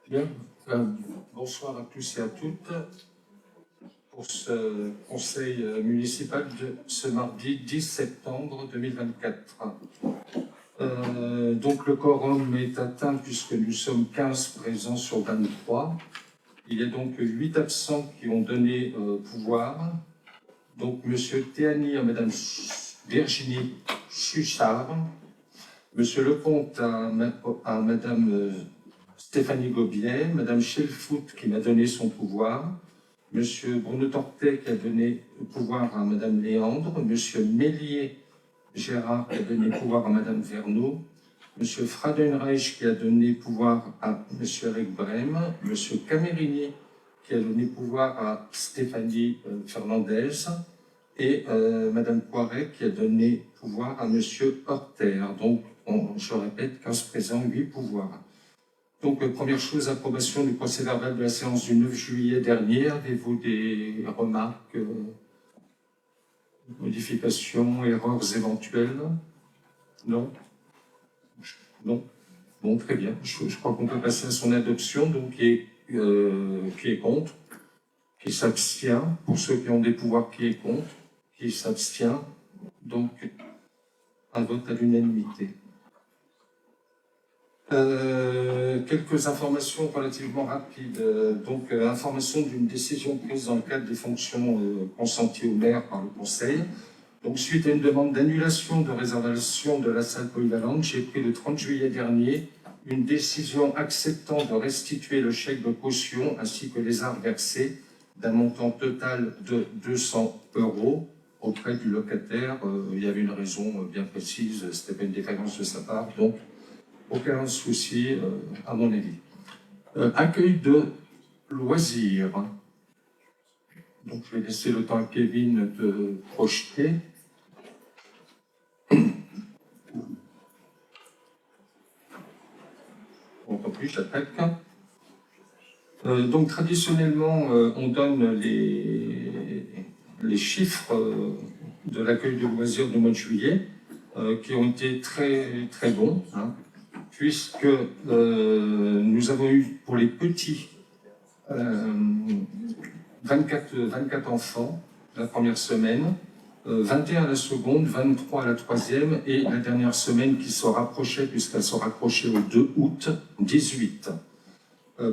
Bien. Bonsoir à tous et à toutes pour ce conseil municipal de ce mardi 10 septembre 2024. Donc le quorum est atteint puisque nous sommes 15 présents sur 23. Il y a donc 8 absents qui ont donné pouvoir. Donc M. Théani à Mme Virginie Chuchard, M. Lecomte à Mme Stéphanie Gobiet, Mme Chelfout qui m'a donné son pouvoir, M. Bruno Tortet qui a donné le pouvoir à Mme Léandre, M. Mélier Gérard qui a donné pouvoir à Mme Verneau, M. Fradenreich qui a donné pouvoir à M. Eric Brem, M. Camerini qui a donné pouvoir à Stéphanie Fernandez et Mme Poiret qui a donné pouvoir à M. Horter. Donc, je répète, 15 présents, 8 pouvoirs. Donc, première chose, approbation du procès-verbal de la séance du 9 juillet dernier. Avez-vous des remarques, modifications, erreurs éventuelles? Non? Non? Bon, très bien. Je crois qu'on peut passer à son adoption. Donc, qui est contre? Qui s'abstient? Pour ceux qui ont des pouvoirs, qui est contre? Qui s'abstient? Donc, un vote à l'unanimité. Quelques informations relativement rapides. Donc, information d'une décision prise dans le cadre des fonctions consenties au maire par le Conseil. Donc, suite à une demande d'annulation de réservation de la salle polyvalente, j'ai pris le 30 juillet dernier une décision acceptant de restituer le chèque de caution ainsi que les arts versés d'un montant total de 200 € auprès du locataire. Il y avait une raison bien précise, c'était pas une défaillance de sa part, donc aucun souci, à mon avis. Accueil de loisirs. Donc, je vais laisser le temps à Kevin de projeter. En plus, j'attaque. Donc, traditionnellement, on donne les chiffres de l'accueil de loisirs du mois de juillet, qui ont été très, très bons, hein, puisque nous avons eu pour les petits 24 enfants la première semaine, 21 à la seconde, 23 à la troisième, et la dernière semaine qui se rapprochait, puisqu'elle se rapprochait au 2 août, 18.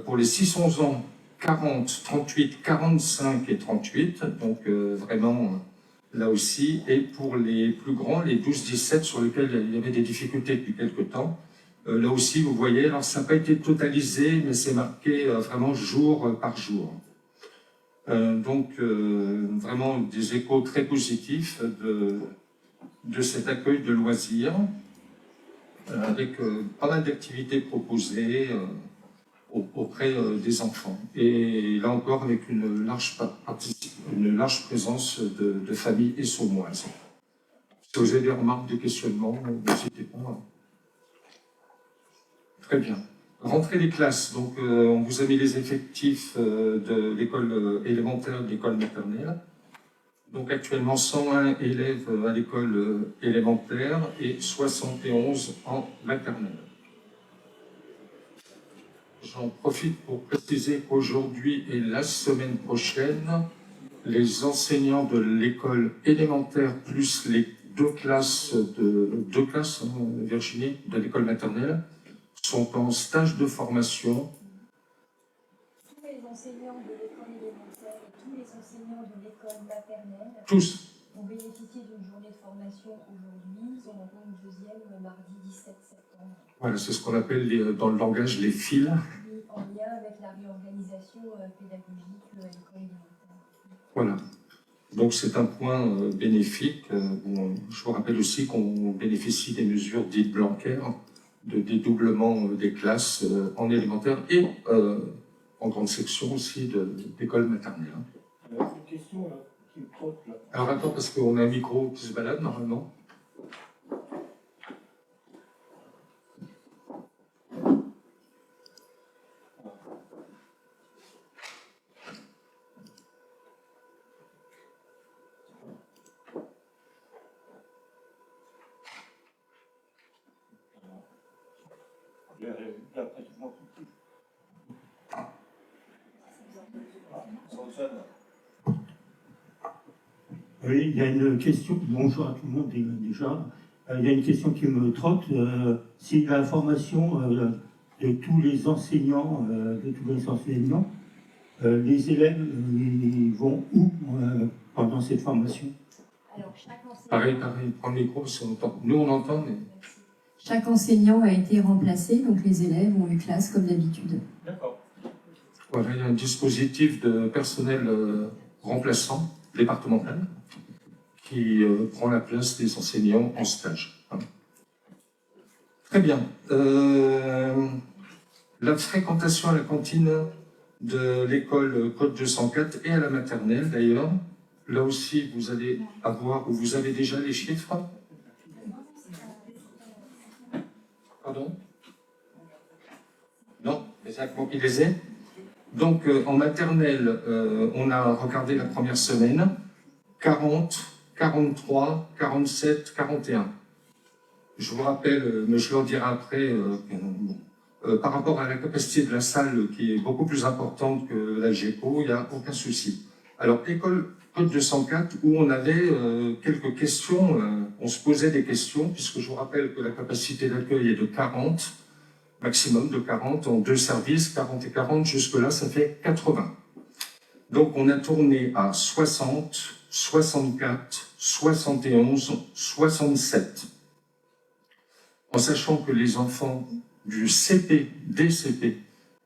Pour les 6-11 ans, 40, 38, 45 et 38, donc vraiment là aussi. Et pour les plus grands, les 12-17, sur lesquels il y avait des difficultés depuis quelques temps, là aussi, vous voyez, alors ça n'a pas été totalisé, mais c'est marqué vraiment jour par jour. Donc, vraiment des échos très positifs de cet accueil de loisirs, avec pas mal d'activités proposées auprès des enfants. Et là encore, avec une large présence de familles et saumoises. Si vous avez des remarques, des questionnements, n'hésitez pas. Très bien. Rentrée des classes, donc on vous a mis les effectifs de l'école élémentaire et de l'école maternelle. Donc actuellement 101 élèves à l'école élémentaire et 71 en maternelle. J'en profite pour préciser qu'aujourd'hui et la semaine prochaine, les enseignants de l'école élémentaire plus les deux classes, Virginie, de l'école maternelle, sont en stage de formation. Tous les enseignants de l'école élémentaire et tous les enseignants de l'école maternelle ont bénéficié d'une journée de formation aujourd'hui. Ils en auront une deuxième le mardi 17 septembre. Voilà, c'est ce qu'on appelle dans le langage les fils. En lien avec la réorganisation pédagogique de l'école élémentaire. Voilà. Donc c'est un point bénéfique. Je vous rappelle aussi qu'on bénéficie des mesures dites Blanquer, de dédoublement des classes en élémentaire et en grande section aussi d'école maternelle. C'est une question qui me trotte là. Alors attends, parce qu'on a un micro qui se balade normalement. il y a pratiquement tout. Oui, il y a une question. Bonjour à tout le monde déjà. Il y a une question qui me trotte. Si la formation de tous les enseignants, les élèves ils vont où pendant cette formation? Alors, chaque enseignant... Pareil, prends le micro, parce qu'on entend. Nous, on entend, mais... Chaque enseignant a été remplacé, donc les élèves ont eu classe comme d'habitude. D'accord. Voilà, il y a un dispositif de personnel remplaçant, départemental, qui prend la place des enseignants en stage. Hein. Très bien. La fréquentation à la cantine de l'école Code 204 et à la maternelle, d'ailleurs, là aussi, vous allez avoir, ou vous avez déjà les chiffres. Pardon? Non, mais c'est moi qui les ai. Donc, en maternelle, on a regardé la première semaine, 40, 43, 47, 41. Je vous rappelle, mais je le dirai après, par rapport à la capacité de la salle, qui est beaucoup plus importante que la GECO, il n'y a aucun souci. Alors, école Code 204, où on avait quelques questions, on se posait des questions, puisque je vous rappelle que la capacité d'accueil est de 40, maximum de 40, en 2 services, 40 et 40, jusque-là, ça fait 80. Donc, on a tourné à 60, 64, 71, 67. En sachant que les enfants du CP, DCP,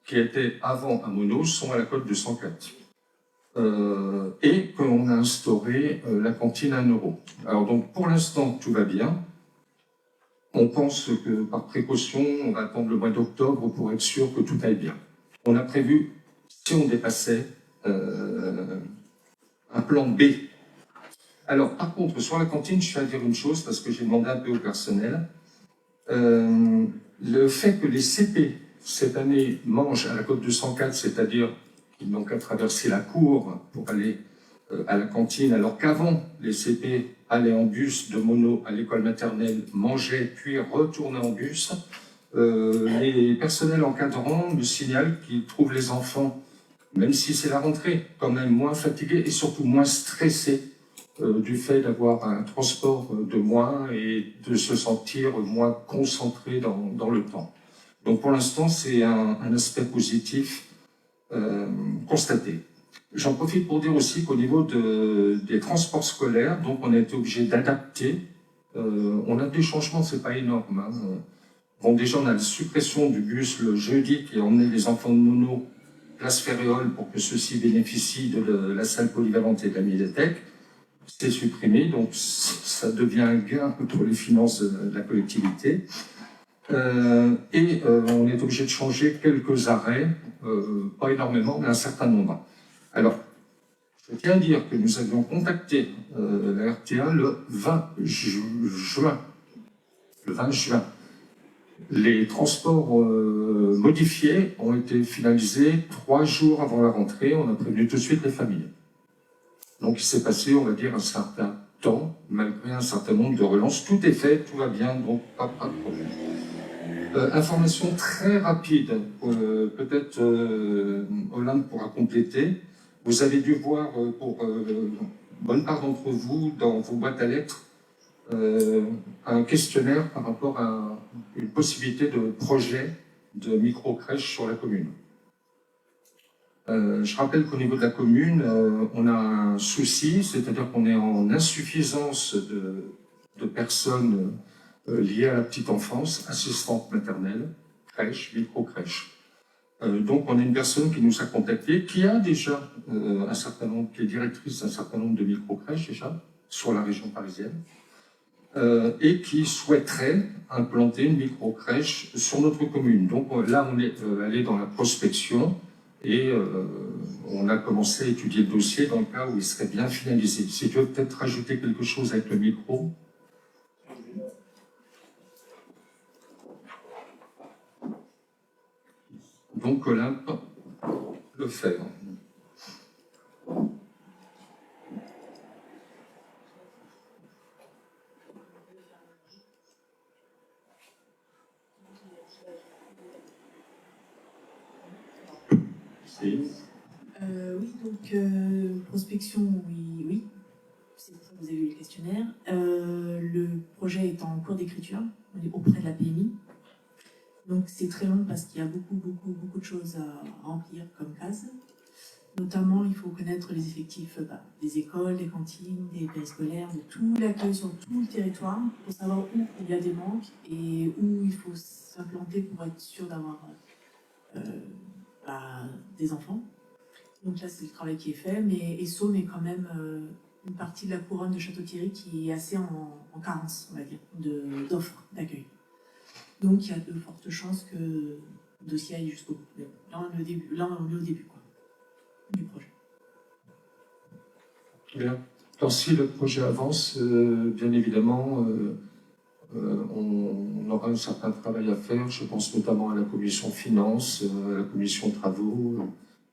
qui étaient avant à Mono, sont à la Code 204. Et qu'on a instauré la cantine à 1 €. Alors donc, pour l'instant, tout va bien. On pense que, par précaution, on va attendre le mois d'octobre pour être sûr que tout aille bien. On a prévu, si on dépassait, un plan B. Alors, par contre, sur la cantine, je tiens à dire une chose, parce que j'ai demandé un peu au personnel. Le fait que les CP, cette année, mangent à la Côte 204, c'est-à-dire qu'ils n'ont qu'à traverser la cour pour aller à la cantine, alors qu'avant, les CP allaient en bus de Mono à l'école maternelle, mangeaient, puis retournaient en bus. Les personnels encadrants me signalent qu'ils trouvent les enfants, même si c'est la rentrée, quand même moins fatigués et surtout moins stressés du fait d'avoir un transport de moins et de se sentir moins concentré dans le temps. Donc pour l'instant, c'est un aspect positif constaté. J'en profite pour dire aussi qu'au niveau des transports scolaires, donc on a été obligé d'adapter. On a des changements, c'est pas énorme. Hein. Bon, déjà, on a la suppression du bus le jeudi qui a emmené les enfants de Mono, place Ferréole, pour que ceux-ci bénéficient de la salle polyvalente et de la médiathèque. C'est supprimé, donc ça devient un gain pour les finances de la collectivité. On est obligé de changer quelques arrêts, pas énormément, mais un certain nombre. Alors, je tiens à dire que nous avions contacté la RTA le 20 juin. Le 20 juin. Les transports modifiés ont été finalisés 3 jours avant la rentrée. On a prévenu tout de suite les familles. Donc il s'est passé, on va dire, un certain temps, malgré un certain nombre de relances. Tout est fait, tout va bien, donc pas de problème. Information très rapide, peut-être Olympe pourra compléter. Vous avez dû voir, pour bonne part d'entre vous, dans vos boîtes à lettres, un questionnaire par rapport à une possibilité de projet de micro-crèche sur la commune. Je rappelle qu'au niveau de la commune, on a un souci, c'est-à-dire qu'on est en insuffisance de personnes liées à la petite enfance, assistantes maternelles, crèche, micro-crèche. Donc on a une personne qui nous a contactés, qui a déjà un certain nombre, qui est directrice d'un certain nombre de micro-crèches déjà, sur la région parisienne, et qui souhaiterait implanter une micro-crèche sur notre commune. Donc là, on est allé dans la prospection, et on a commencé à étudier le dossier dans le cas où il serait bien finalisé. Si tu veux peut-être rajouter quelque chose avec le micro. Donc Olympe le fait. Céline. Oui, donc prospection, oui. C'est pour ça que vous avez eu le questionnaire. Le projet est en cours d'écriture auprès de la PMI. Donc c'est très long parce qu'il y a beaucoup de choses à remplir comme cases. Notamment, il faut connaître les effectifs des écoles, des cantines, des périscolaires, de tout l'accueil sur tout le territoire pour savoir où il y a des manques et où il faut s'implanter pour être sûr d'avoir des enfants. Donc là, c'est le travail qui est fait, mais Essômes est quand même une partie de la couronne de Château-Thierry qui est assez en carence, on va dire, d'offres d'accueil. Donc il y a de fortes chances que le dossier aille jusqu'au bout. Mais là, on est au début quoi, du projet. Bien. Alors si le projet avance, bien évidemment, on aura un certain travail à faire. Je pense notamment à la commission finances, à la commission travaux,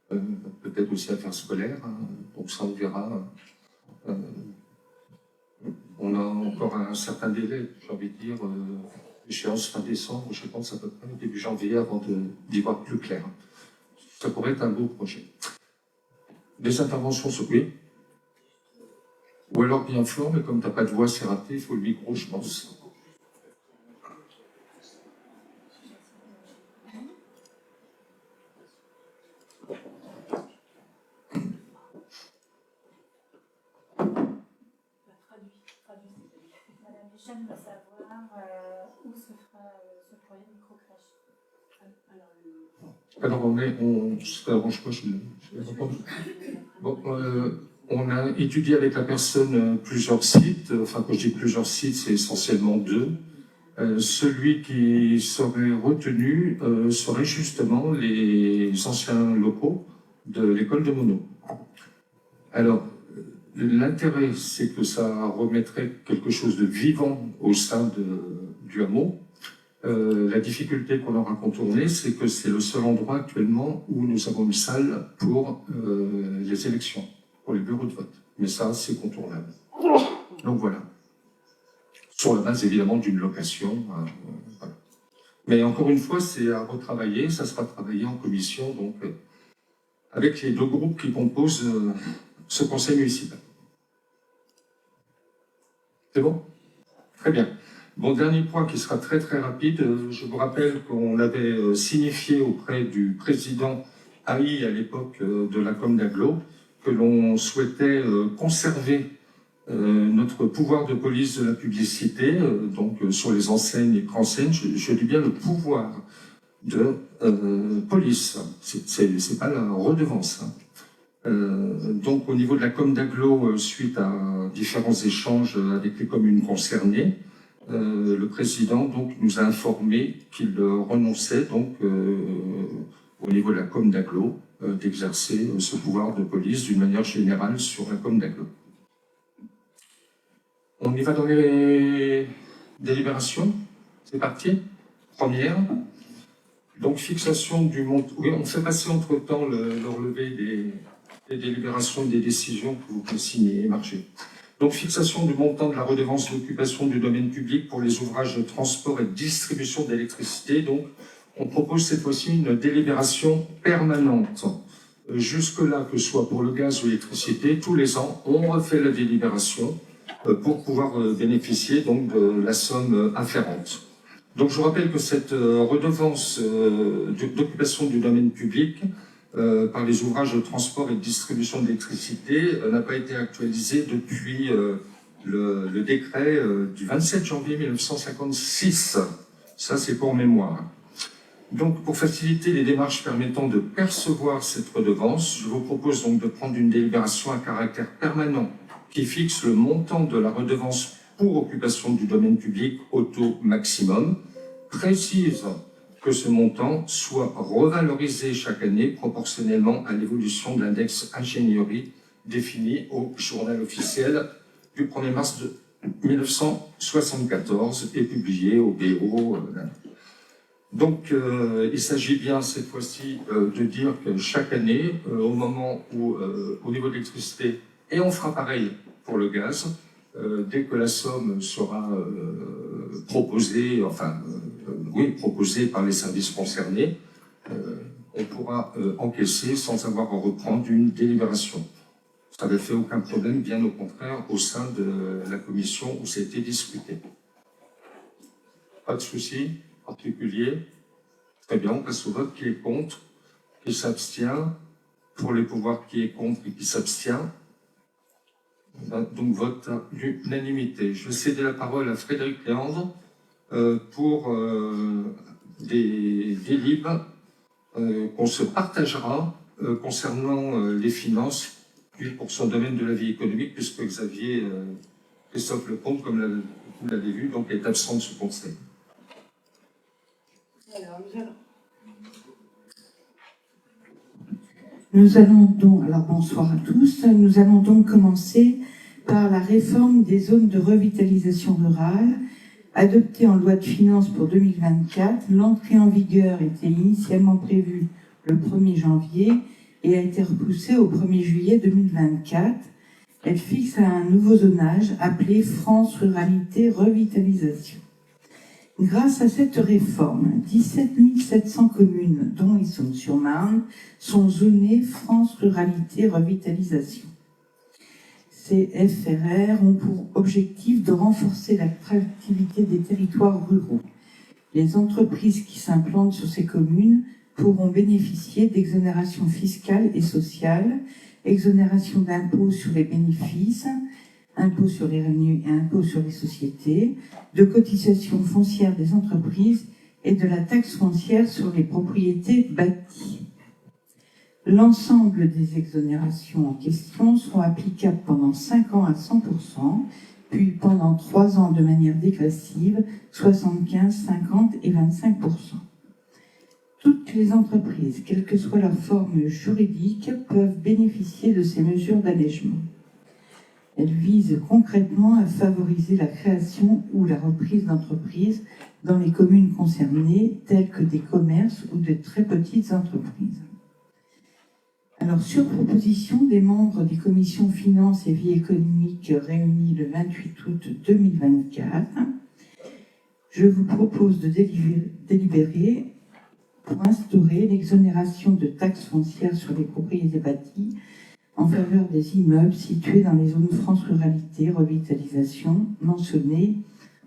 peut-être aussi affaires scolaires. Hein. Donc ça, on verra. On a encore un certain délai, j'ai envie de dire, échéance fin décembre, je pense à peu près début janvier, avant d'y voir plus clair. Ça pourrait être un beau projet. Des interventions sur oui. Ou alors bien fort, mais comme tu n'as pas de voix, c'est raté, il faut le micro, je pense. Madame Deschamps veut savoir où se fera ce projet de microcrèche. Alors ça n'arrange pas, je l'ai répondu. Bon, on a étudié avec la personne plusieurs sites. Enfin, quand je dis plusieurs sites, c'est essentiellement 2. Celui qui serait retenu serait justement les anciens locaux de l'école de Monod. Alors, l'intérêt, c'est que ça remettrait quelque chose de vivant au sein du hameau. La difficulté qu'on aura contournée, c'est que c'est le seul endroit actuellement où nous avons une salle pour les élections, pour les bureaux de vote. Mais ça, c'est contournable. Donc voilà. Sur la base, évidemment, d'une location. Voilà. Mais encore une fois, c'est à retravailler. Ça sera travaillé en commission, donc avec les 2 groupes qui composent ce conseil municipal. C'est bon? Très bien. Bon, dernier point qui sera très rapide. Je vous rappelle qu'on avait signifié auprès du président Haï à l'époque de la com d'Aglo que l'on souhaitait conserver notre pouvoir de police de la publicité, donc sur les enseignes et préenseignes, je dis bien le pouvoir de police, c'est pas la redevance. Hein. Donc au niveau de la com d'Aglo, suite à différents échanges avec les communes concernées, le président donc, nous a informé qu'il renonçait donc, au niveau de la com d'Aglo d'exercer ce pouvoir de police d'une manière générale sur la com d'Aglo. On y va dans les délibérations. C'est parti. Première. Donc, fixation du montant. Oui, on fait passer entre-temps le relevé des délibérations et des décisions que vous pouvez signer et marcher. Donc, fixation du montant de la redevance d'occupation du domaine public pour les ouvrages de transport et de distribution d'électricité. Donc, on propose cette fois-ci une délibération permanente. Jusque-là, que ce soit pour le gaz ou l'électricité, tous les ans, on refait la délibération pour pouvoir bénéficier donc de la somme afférente. Donc je vous rappelle que cette redevance d'occupation du domaine public par les ouvrages de transport et de distribution d'électricité n'a pas été actualisée depuis le décret du 27 janvier 1956. Ça, c'est pour mémoire. Donc, pour faciliter les démarches permettant de percevoir cette redevance, je vous propose donc de prendre une délibération à caractère permanent qui fixe le montant de la redevance pour occupation du domaine public au taux maximum, précise que ce montant soit revalorisé chaque année proportionnellement à l'évolution de l'index ingénierie défini au journal officiel du 1er mars 1974 et publié au BO. Donc, il s'agit bien cette fois-ci de dire que chaque année, au moment où, au niveau de l'électricité, et on fera pareil pour le gaz, dès que la somme sera proposée, proposée par les services concernés, on pourra encaisser sans avoir à reprendre une délibération. Ça n'avait fait aucun problème, bien au contraire, au sein de la commission où ça a été discuté. Pas de souci particulier. Très bien, on passe au vote. Qui est contre? Qui s'abstient? Pour les pouvoirs, qui est contre et qui s'abstient? Donc vote à l'unanimité. Je vais céder la parole à Frédéric Léandre pour des délibres qu'on se partagera concernant les finances, puis pour son domaine de la vie économique, puisque Xavier Christophe Lecomte, comme vous l'avez vu, donc est absent de ce conseil. Bonsoir à tous. Nous allons donc commencer par la réforme des zones de revitalisation rurale, adoptée en loi de finances pour 2024. L'entrée en vigueur était initialement prévue le 1er janvier et a été repoussée au 1er juillet 2024. Elle fixe un nouveau zonage appelé France Ruralité Revitalisation. Grâce à cette réforme, 17 700 communes, dont Essonnes-sur-Marne, sont zonées France Ruralité Revitalisation. Ces FRR ont pour objectif de renforcer l'attractivité des territoires ruraux. Les entreprises qui s'implantent sur ces communes pourront bénéficier d'exonérations fiscales et sociales, exonération d'impôts sur les bénéfices, impôts sur les revenus et impôts sur les sociétés, de cotisations foncières des entreprises et de la taxe foncière sur les propriétés bâties. L'ensemble des exonérations en question seront applicables pendant 5 ans à 100%, puis pendant 3 ans de manière dégressive, 75, 50 et 25%. Toutes les entreprises, quelle que soit leur forme juridique, peuvent bénéficier de ces mesures d'allègement. Elles visent concrètement à favoriser la création ou la reprise d'entreprises dans les communes concernées, telles que des commerces ou de très petites entreprises. Alors, sur proposition des membres des commissions finances et vie économique réunies le 28 août 2024, je vous propose de délibérer pour instaurer l'exonération de taxes foncières sur les propriétés bâties en faveur des immeubles situés dans les zones France Ruralité Revitalisation mentionnées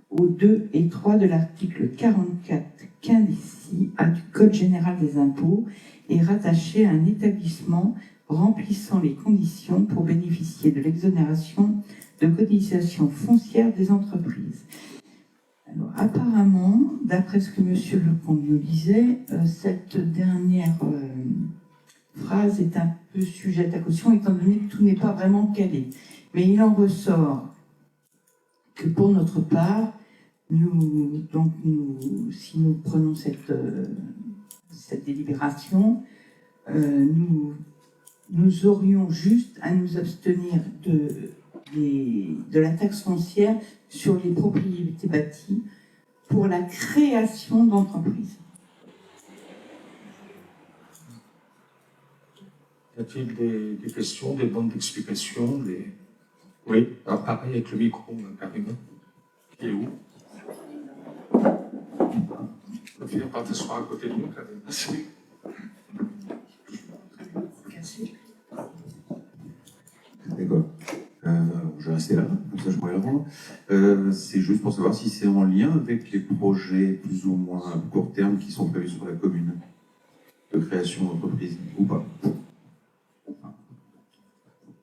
aux 2 et 3 de l'article 44 quindici A du Code général des impôts et rattachés à un établissement remplissant les conditions pour bénéficier de l'exonération de cotisation foncière des entreprises. Alors, apparemment, d'après ce que M. Lecomte nous disait, cette dernière phrase est un peu sujette à caution, étant donné que tout n'est pas vraiment calé. Mais il en ressort que pour notre part, si nous prenons cette délibération, nous aurions juste à nous abstenir de la taxe foncière sur les propriétés bâties pour la création d'entreprises. Y a-t-il des questions, des bandes d'explications Oui, alors pareil avec le micro, carrément. Qui est où? On va finir par t'asseoir à côté de nous, carrément. Merci. D'accord. Je vais rester là, comme ça je pourrais répondre. C'est juste pour savoir si c'est en lien avec les projets plus ou moins à court terme qui sont prévus sur la commune de création d'entreprise ou pas.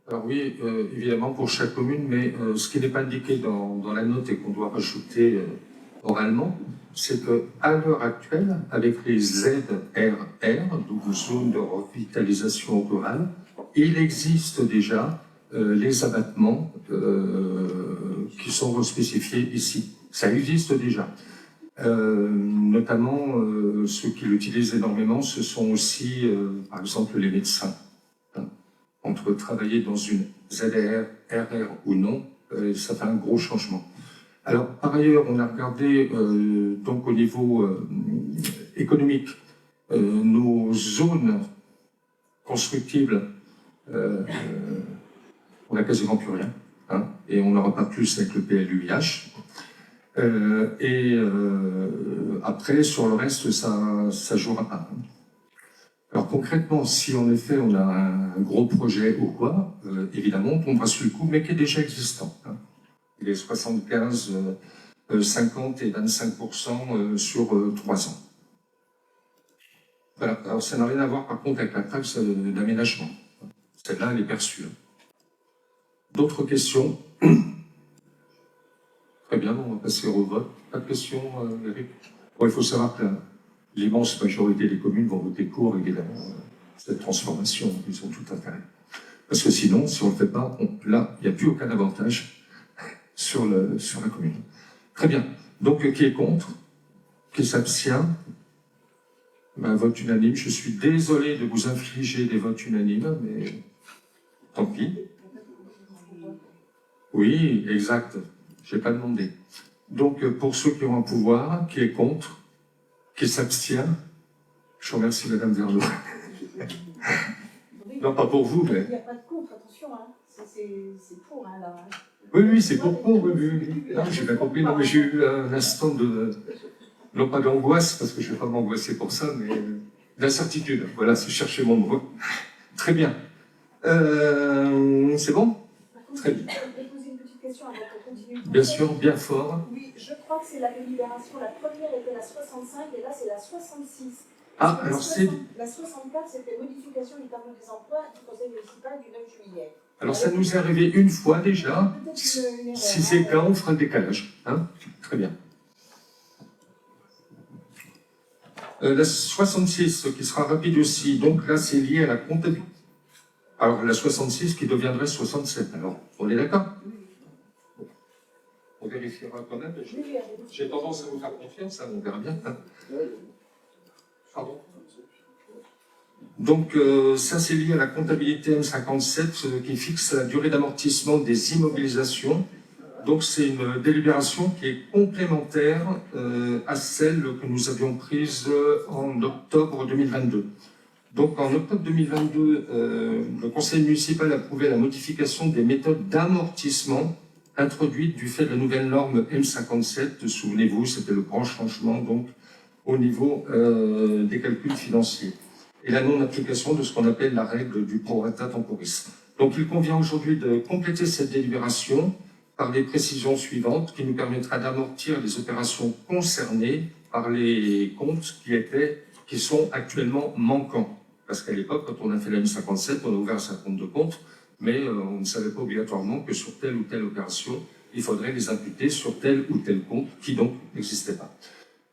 Alors oui, évidemment pour chaque commune, mais ce qui n'est pas indiqué dans la note et qu'on doit rajouter oralement, c'est qu'à l'heure actuelle, avec les ZRR, donc zones de revitalisation rurale, il existe déjà les abattements qui sont spécifiés ici. Ça existe déjà. Notamment, ceux qui l'utilisent énormément, ce sont aussi, par exemple, les médecins. Entre travailler dans une ZRR, RR ou non, ça fait un gros changement. Alors, par ailleurs, on a regardé donc au niveau économique nos zones constructibles. On n'a quasiment plus rien, hein, et on n'aura pas plus avec le PLUIH. Après, sur le reste, ça ne jouera pas. Alors concrètement, si en effet on a un gros projet ou quoi, évidemment on tombera sur le coup, mais qui est déjà existant. Hein. Il est 75, 50 et 25% sur 3 ans. Voilà. Alors ça n'a rien à voir par contre avec la taxe d'aménagement. Celle-là, elle est perçue. D'autres questions? Très bien, on va passer au vote. Pas de questions, Eric? Bon, il faut savoir que l'immense majorité des communes vont voter pour, évidemment, cette transformation. Ils ont tout intérêt. Parce que sinon, si on ne le fait pas, là, il n'y a plus aucun avantage sur la commune. Très bien. Donc, qui est contre? Qui s'abstient? Ben, vote unanime. Je suis désolé de vous infliger des votes unanimes, mais tant pis. Oui, exact. Je n'ai pas demandé. Donc, pour ceux qui ont un pouvoir, qui est contre? Qui s'abstient? Je remercie Madame Verneau. Non, pas pour vous, mais... Il n'y a pas de contre, attention, hein. C'est pour, hein, là. Oui, c'est pour, oui. Non, j'ai bien compris. Non, mais j'ai eu un instant de... Non pas d'angoisse, parce que je ne vais pas m'angoisser pour ça, mais d'incertitude. Voilà, c'est chercher mon mot. Très bien. C'est bon? Très bien. Je vais poser une petite question avant qu'on continue. Bien sûr, bien fort. Oui, je crois que c'est la délibération. La première était la 65 et là, c'est la 66. Ah, alors c'est... La 64, c'était modification du tableau des emplois du conseil municipal du 9 juillet. Alors ça nous est arrivé une fois déjà. Si c'est le cas, on fera le décalage. Hein? Très bien. La 66, qui sera rapide aussi, donc là c'est lié à la comptabilité. Alors la 66 qui deviendrait 67, alors on est d'accord? On vérifiera quand même. J'ai tendance à vous faire confiance, hein, on verra bien. Hein. Pardon. Donc ça c'est lié à la comptabilité M57 qui fixe la durée d'amortissement des immobilisations. Donc c'est une délibération qui est complémentaire à celle que nous avions prise en octobre 2022. Donc en octobre 2022, le conseil municipal a approuvé la modification des méthodes d'amortissement introduites du fait de la nouvelle norme M57. Souvenez-vous, c'était le grand changement donc au niveau des calculs financiers et la non-application de ce qu'on appelle la règle du prorata temporis. Donc il convient aujourd'hui de compléter cette délibération par les précisions suivantes qui nous permettra d'amortir les opérations concernées par les comptes qui sont actuellement manquants. Parce qu'à l'époque, quand on a fait la M57, on a ouvert un certain nombre de comptes, mais on ne savait pas obligatoirement que sur telle ou telle opération, il faudrait les imputer sur tel ou tel compte qui donc n'existait pas.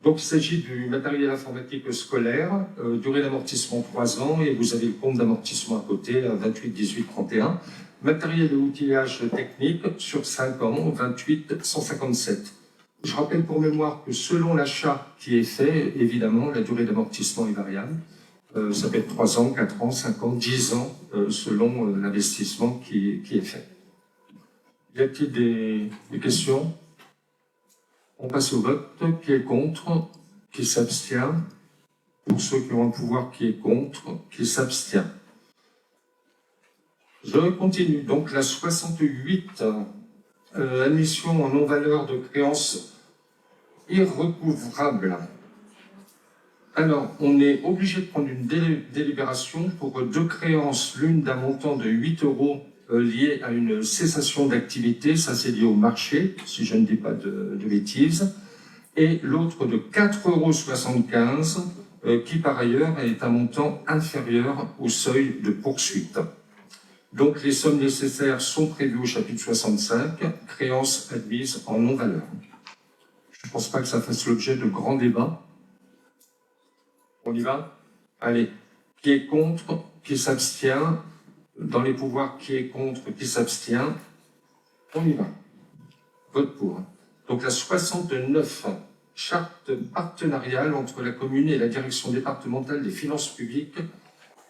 Donc il s'agit du matériel informatique scolaire, durée d'amortissement 3 ans, et vous avez le compte d'amortissement à côté, 28, 18, 31. Matériel et outillage technique sur 5 ans, 28, 157. Je rappelle pour mémoire que selon l'achat qui est fait, évidemment, la durée d'amortissement est variable. Ça peut être 3 ans, 4 ans, 5 ans, 10 ans, selon l'investissement qui est fait. Y a-t-il des questions? On passe au vote. Qui est contre? Qui s'abstient? Pour ceux qui ont un pouvoir, qui est contre? Qui s'abstient? Je continue. Donc la 68, admission en non-valeur de créances irrecouvrable. Alors, on est obligé de prendre une délibération pour 2 créances, l'une d'un montant de 8 € liée à une cessation d'activité, ça c'est lié au marché, si je ne dis pas de bêtises, et l'autre de 4,75 € qui par ailleurs est un montant inférieur au seuil de poursuite. Donc les sommes nécessaires sont prévues au chapitre 65, créances admises en non-valeur. Je ne pense pas que ça fasse l'objet de grands débats. On y va? Allez. Qui est contre? Qui s'abstient? Dans les pouvoirs, qui est contre? Qui s'abstient? On y va. Vote pour. Donc la 69, charte partenariale entre la commune et la direction départementale des finances publiques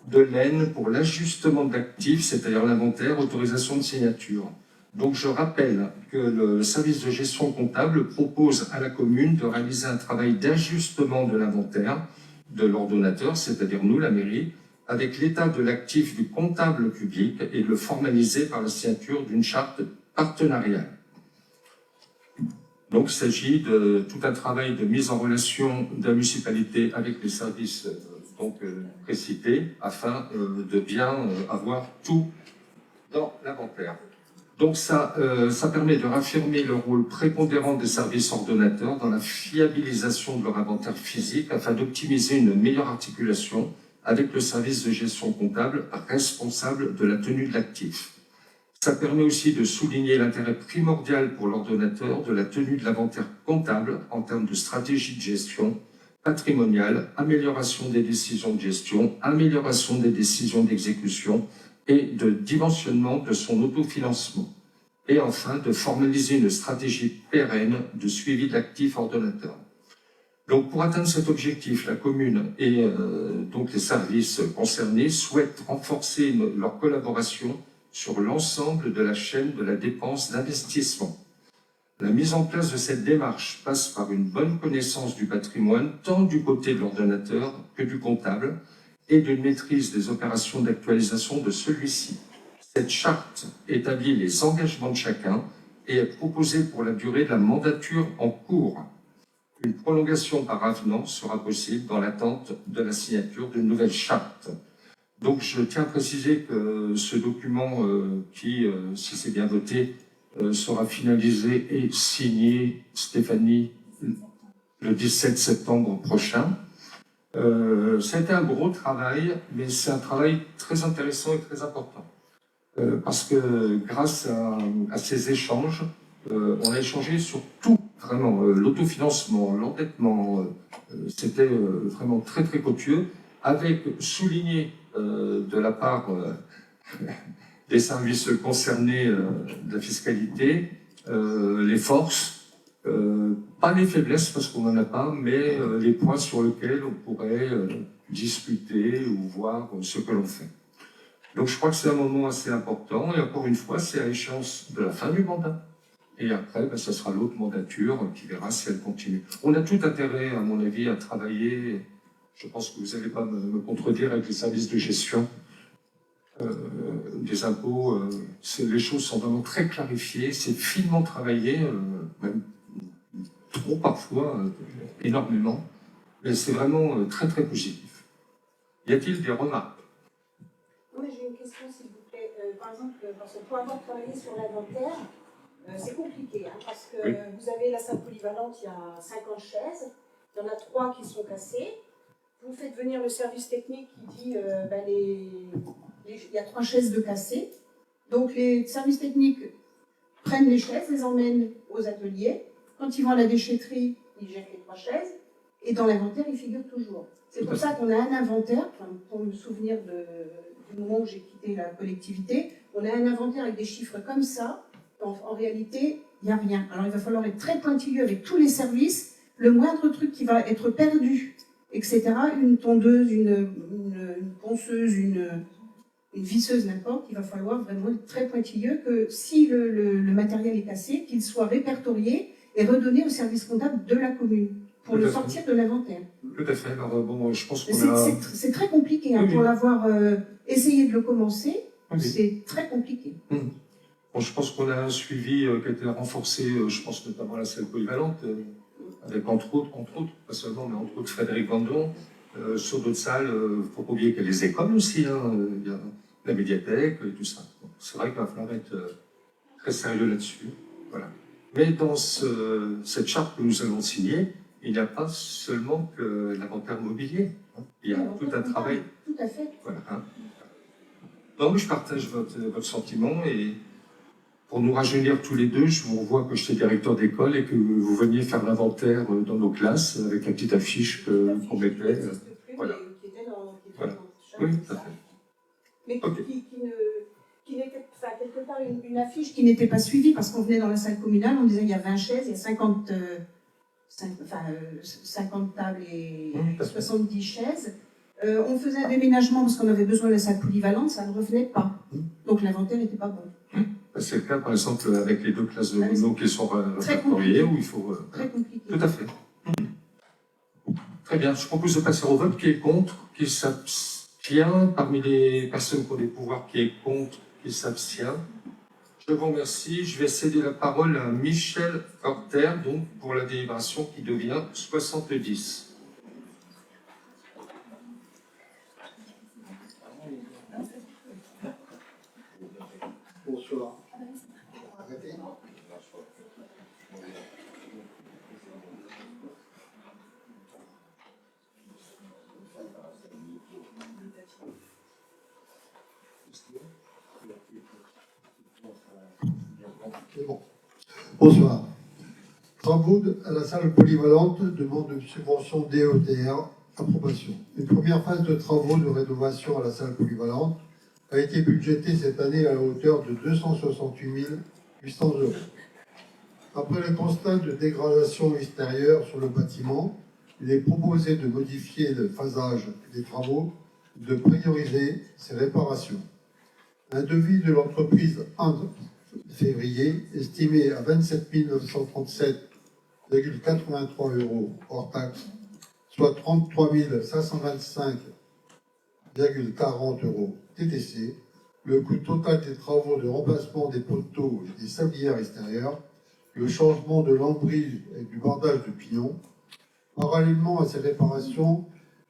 de l'Aisne pour l'ajustement d'actifs, c'est-à-dire l'inventaire, autorisation de signature. Donc je rappelle que le service de gestion comptable propose à la commune de réaliser un travail d'ajustement de l'inventaire de l'ordonnateur, c'est-à-dire nous, la mairie, avec l'état de l'actif du comptable public et le formaliser par la signature d'une charte partenariale. Donc il s'agit de tout un travail de mise en relation de la municipalité avec les services donc précités afin de bien avoir tout dans l'inventaire. Donc ça permet de raffirmer le rôle prépondérant des services ordonnateurs dans la fiabilisation de leur inventaire physique afin d'optimiser une meilleure articulation avec le service de gestion comptable responsable de la tenue de l'actif. Ça permet aussi de souligner l'intérêt primordial pour l'ordonnateur de la tenue de l'inventaire comptable en termes de stratégie de gestion patrimoniale, amélioration des décisions de gestion, amélioration des décisions d'exécution et de dimensionnement de son autofinancement. Et enfin, de formaliser une stratégie pérenne de suivi de l'actif ordonnateur. Donc, pour atteindre cet objectif, la commune et donc les services concernés souhaitent renforcer leur collaboration sur l'ensemble de la chaîne de la dépense d'investissement. La mise en place de cette démarche passe par une bonne connaissance du patrimoine, tant du côté de l'ordonnateur que du comptable, et d'une maîtrise des opérations d'actualisation de celui-ci. Cette charte établit les engagements de chacun et est proposée pour la durée de la mandature en cours. Une prolongation par avenant sera possible dans l'attente de la signature d'une nouvelle charte. Donc je tiens à préciser que ce document qui, si c'est bien voté, sera finalisé et signé, Stéphanie, le 17 septembre prochain. C'était un gros travail, mais c'est un travail très intéressant et très important. Parce que grâce à ces échanges, on a échangé sur tout, vraiment, l'autofinancement, l'endettement, c'était vraiment très très copieux, avec souligné de la part des services concernés de la fiscalité, les forces, pas les faiblesses parce qu'on n'en a pas, mais les points sur lesquels on pourrait discuter ou voir ce que l'on fait. Donc je crois que c'est un moment assez important, et encore une fois, c'est à échéance de la fin du mandat. Et après, ça sera l'autre mandature qui verra si elle continue. On a tout intérêt, à mon avis, à travailler, je pense que vous n'allez pas me contredire, avec les services de gestion des impôts. Les choses sont vraiment très clarifiées, c'est finement travaillé, même trop parfois, énormément, mais c'est vraiment très très positif. Y a-t-il des remarques? Oui, j'ai une question, s'il vous plaît. Par exemple, parce que pour avoir travaillé sur l'inventaire, c'est compliqué, hein, parce que vous avez la salle polyvalente, il y a 50 chaises, il y en a 3 qui sont cassées. Vous faites venir le service technique qui dit il y a 3 chaises de cassées. Donc les services techniques prennent les chaises, les emmènent aux ateliers. Quand ils vont à la déchetterie, ils jettent les 3 chaises. Et dans l'inventaire, ils figurent toujours. C'est pour ça qu'on a un inventaire, pour me souvenir du moment où j'ai quitté la collectivité, on a un inventaire avec des chiffres comme ça. En réalité, il n'y a rien. Alors il va falloir être très pointilleux avec tous les services. Le moindre truc qui va être perdu, etc., une tondeuse, une ponceuse, une visseuse, n'importe, il va falloir vraiment être très pointilleux que si le matériel est cassé, qu'il soit répertorié et redonné au service comptable de la commune pour le sortir de l'inventaire. Tout à fait. Alors bon, je pense qu'on a... C'est très compliqué, hein, pour l'avoir essayé de le commencer, c'est très compliqué. Bon, je pense qu'on a un suivi qui a été renforcé, je pense notamment à la salle polyvalente, avec entre autres, pas seulement, mais entre autres Frédéric Vandon. Sur d'autres salles, il ne faut pas oublier qu'il y a les écoles aussi, hein, il y a la médiathèque et tout ça. C'est vrai qu'il va falloir être très sérieux là-dessus. Voilà. Mais dans cette charte que nous avons signée, il n'y a pas seulement que l'inventaire mobilier. Hein. Il y a tout un travail. Tout à fait. Voilà. Hein. Donc, je partage votre sentiment, et pour nous rajeunir tous les deux, je vous revois que j'étais directeur d'école et que vous veniez faire l'inventaire dans nos classes avec la petite affiche qu'on mettait. Voilà. Voilà. Oui, tout à fait. Mais qui n'était, enfin, quelque part, une affiche qui n'était pas suivie, parce qu'on venait dans la salle communale, on disait il y a 20 chaises, il y a 50 tables et 70 chaises. On faisait un déménagement parce qu'on avait besoin de la salle polyvalente, ça ne revenait pas. Donc l'inventaire n'était pas bon. C'est le cas, par exemple, avec les 2 classes de mono qui sont répertoriées, où il faut... Très compliqué. Tout à fait. Très bien. Je propose de passer au vote. Qui est contre? Qui s'abstient? Parmi les personnes qui ont des pouvoirs, qui est contre? Qui s'abstient? Je vous remercie. Je vais céder la parole à Michel Horter, donc pour la délibération qui devient 70. Bonsoir. Travaux à la salle polyvalente, demande de subvention DETR, approbation. Une première phase de travaux de rénovation à la salle polyvalente a été budgétée cette année à la hauteur de 268 800 €. Après le constat de dégradation extérieure sur le bâtiment, il est proposé de modifier le phasage des travaux, de prioriser ces réparations. Un devis de l'entreprise Indre février, estimé à 27 937,83 € hors taxe, soit 33 525,40 € TTC, le coût total des travaux de remplacement des poteaux et des sablières extérieures, le changement de lambris et du bordage de pignons. Parallèlement à ces réparations,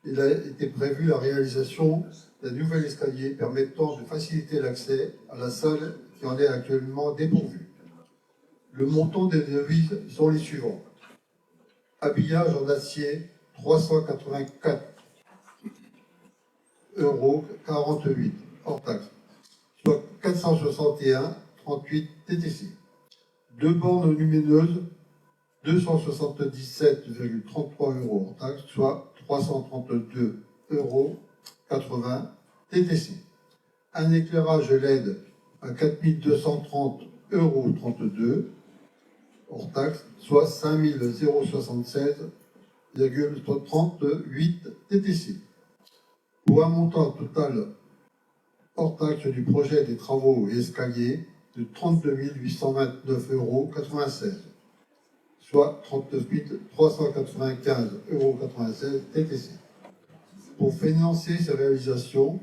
il a été prévu la réalisation d'un nouvel escalier permettant de faciliter l'accès à la salle qui en est actuellement dépourvue. Le montant des devis sont les suivants. Habillage en acier, 384,48 € hors taxe, soit 461,38 TTC. Deux bornes lumineuses, 277,33 € hors taxe, soit 332,80 € TTC. Un éclairage LED à 4230,32 € hors taxe, soit 5076,38 TTC. Pour un montant total hors taxe du projet des travaux et escaliers de 32 829,96 €, soit 39 395,96 € TTC. Pour financer ces réalisations,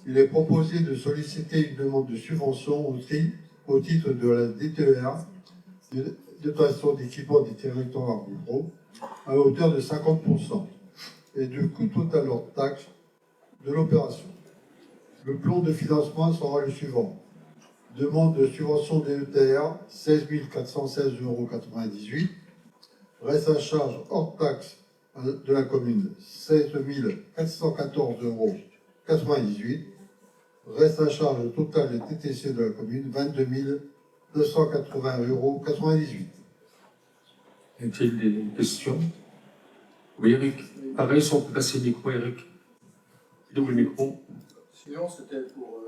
il est proposé de solliciter une demande de subvention au titre de la DTER, dotation d'équipement des territoires ruraux, à hauteur de 50%, et du coût total hors taxe de l'opération. Le plan de financement sera le suivant. Demande de subvention DETR, 16 416,98 €. Reste à charge hors taxe de la commune, 16 414,98 €. Reste à charge total des TTC de la commune, 22 280,98 €. Y a-t-il des questions? Oui, Eric. Pareil, si on peut passer le micro, Eric. Il est où le micro? Sinon, c'était pour.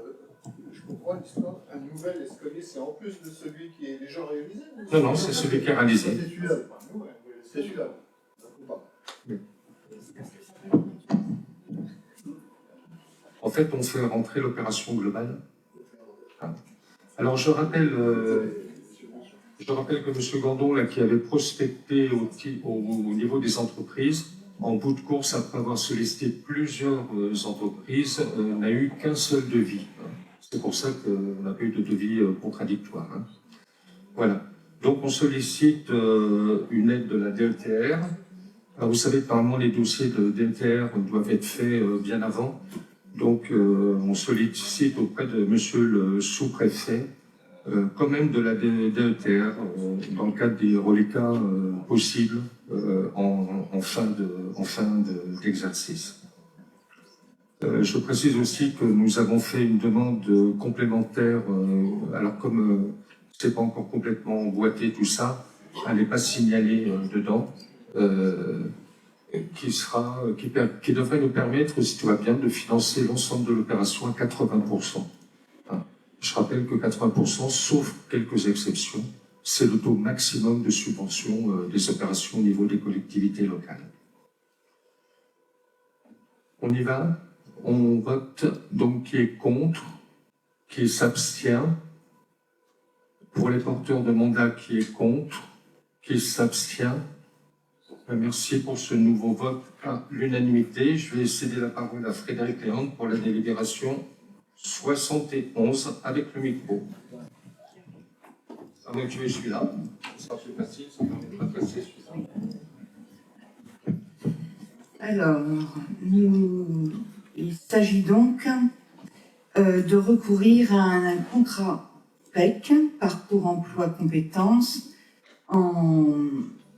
Je comprends l'histoire. Un nouvel escalier, c'est en plus de celui qui est déjà réalisé? Non, c'est celui qui est réalisé. C'est celui-là. C'est celui-là. Oui. En fait, on fait rentrer l'opération globale. Alors, je rappelle que M. Gandon, là, qui avait prospecté au niveau des entreprises, en bout de course, après avoir sollicité plusieurs entreprises, n'a eu qu'un seul devis. C'est pour ça qu'on n'a pas eu de devis contradictoire. Voilà. Donc, on sollicite une aide de la DETR. Alors, vous savez, apparemment, les dossiers de DETR doivent être faits bien avant. Donc, on sollicite auprès de monsieur le sous-préfet, quand même de la DETR, dans le cadre des reliquats possibles en fin d'exercice. Je précise aussi que nous avons fait une demande complémentaire, alors comme c'est pas encore complètement emboîté tout ça, elle n'est pas signalée dedans, qui devrait nous permettre, si tout va bien, de financer l'ensemble de l'opération à 80%. Je rappelle que 80%, sauf quelques exceptions, c'est le taux maximum de subvention des opérations au niveau des collectivités locales. On y va? On vote donc qui est contre, qui s'abstient. Pour les porteurs de mandat, qui est contre, qui s'abstient. Merci pour ce nouveau vote à l'unanimité. Je vais céder la parole à Frédéric Léandre pour la délibération 71 avec le micro. Avant que tu aies celui-là, ce sera plus facile, ça permettra de passer celui-là. Alors, il s'agit donc de recourir à un contrat PEC, Parcours Emploi Compétences,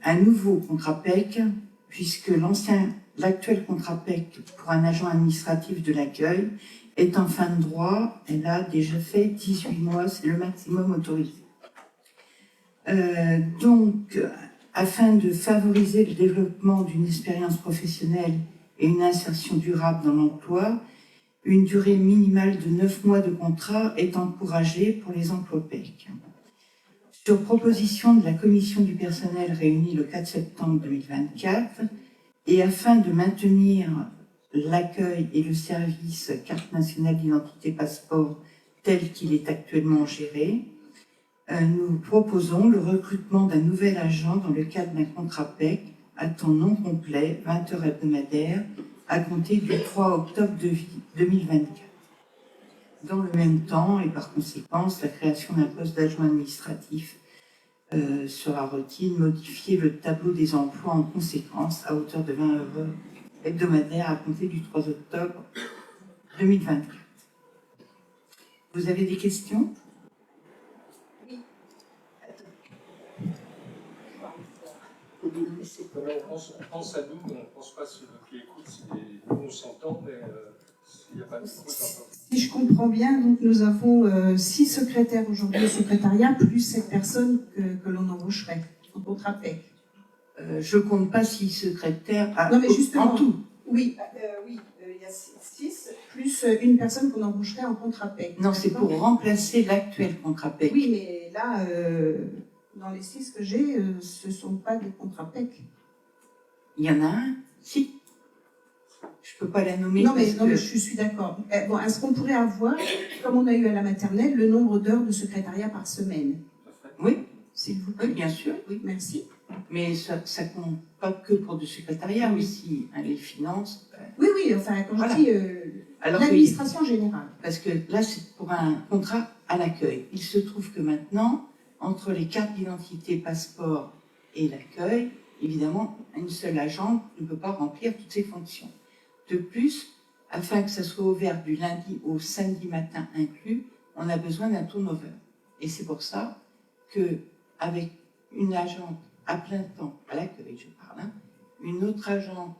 un nouveau contrat PEC, puisque l'actuel contrat PEC pour un agent administratif de l'accueil est en fin de droit. Elle a déjà fait 18 mois, c'est le maximum autorisé. Donc, afin de favoriser le développement d'une expérience professionnelle et une insertion durable dans l'emploi, une durée minimale de 9 mois de contrat est encouragée pour les emplois PEC. Sur proposition de la Commission du personnel réunie le 4 septembre 2024, et afin de maintenir l'accueil et le service carte nationale d'identité passeport tel qu'il est actuellement géré, nous proposons le recrutement d'un nouvel agent dans le cadre d'un contrat PEC à temps non complet, 20 heures hebdomadaires, à compter du 3 octobre 2024. Dans le même temps, et par conséquence, la création d'un poste d'adjoint administratif sera requis, modifier le tableau des emplois en conséquence à hauteur de 20 heures hebdomadaires à compter du 3 octobre 2024. Vous avez des questions? On pense à nous, mais on ne pense pas à ceux qui écoutent. Nous, on s'entend, mais il n'y a pas de bruit d'entendre. Si je comprends bien, donc nous avons 6 secrétaires aujourd'hui au secrétariat, plus cette personne que l'on embaucherait en contrat PEC. Je ne compte pas 6 secrétaires Non, mais justement, en tout. Oui, il y a 6, plus une personne qu'on embaucherait en contrat PEC. Non, c'est pour remplacer l'actuel contrat PEC. Oui, mais là, dans les 6 que j'ai, ce ne sont pas des contrats PEC. Il y en a un, si. Je ne peux pas la nommer. Non, mais je suis d'accord. Bon, est-ce qu'on pourrait avoir, comme on a eu à la maternelle, le nombre d'heures de secrétariat par semaine? Oui, s'il vous plaît. oui, bien sûr, oui. Merci. Mais ça ne compte pas que pour du secrétariat aussi, hein, les finances. Oui, enfin, quand Voilà. je dis Alors l'administration générale. Parce que là, c'est pour un contrat à l'accueil. Il se trouve que maintenant, entre les cartes d'identité, passeport et l'accueil, évidemment, une seule agente ne peut pas remplir toutes ces fonctions. De plus, afin que ça soit ouvert du lundi au samedi matin inclus, on a besoin d'un turnover. Et c'est pour ça qu'avec une agente à plein temps, à l'accueil je parle, hein, une autre agente